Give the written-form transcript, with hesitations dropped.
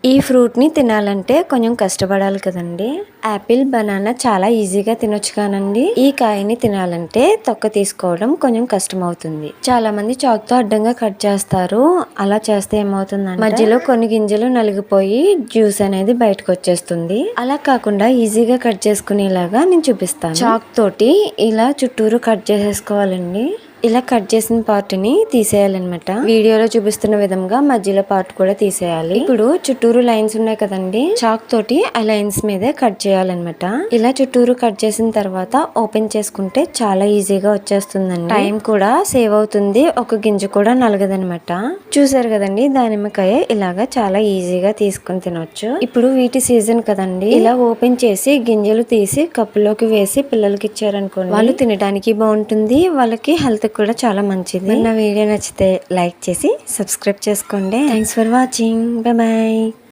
ఈ ఫ్రూట్ని తినాలంటే కొంచెం కష్టపడాలి కదండి. యాపిల్, బనానా చాలా ఈజీగా తినొచ్చు కానండి ఈ కాయని తినాలంటే తొక్క తీసుకోవడం కొంచెం కష్టం అవుతుంది. చాలా మంది చాక్ తో అడ్డంగా కట్ చేస్తారు. అలా చేస్తే ఏమవుతుందంటే మధ్యలో కొన్ని గింజలు నలిగిపోయి జ్యూస్ అనేది బయటకు వచ్చేస్తుంది. అలా కాకుండా ఈజీగా కట్ చేసుకునేలాగా నేను చూపిస్తాను. చాక్ తోటి ఇలా చుట్టూరు కట్ చేసేసుకోవాలండి. ఇలా కట్ చేసిన పార్ట్ ని తీసేయాలన్నమాట. వీడియోలో చూపిస్తున్న విధంగా మధ్యలో పార్ట్ కూడా తీసేయాలి. ఇప్పుడు చుట్టూరు లైన్స్ ఉన్నాయి కదండి, చాక్ తోటి ఆ లైన్స్ మీదే కట్ చేయాలన్నమాట. ఇలా చుట్టూరు కట్ చేసిన తర్వాత ఓపెన్ చేసుకుంటే చాలా ఈజీగా వచ్చేస్తుందండి. టైం కూడా సేవ్ అవుతుంది, ఒక గింజ కూడా నలగదనమాట. చూసారు కదండి, దానిమ్మకాయ ఇలాగా చాలా ఈజీగా తీసుకుని తినొచ్చు. ఇప్పుడు వీటి సీజన్ కదండి, ఇలా ఓపెన్ చేసి గింజలు తీసి కప్పులోకి వేసి పిల్లలకి ఇచ్చారనుకోండి, వాళ్ళు తినడానికి బాగుంటుంది, వాళ్ళకి హెల్త్ కూడా చాలా మంచిది. నా వీడియో నచ్చితే లైక్ చేసి సబ్స్క్రైబ్ చేసుకోండి. Thanks for watching. Bye bye.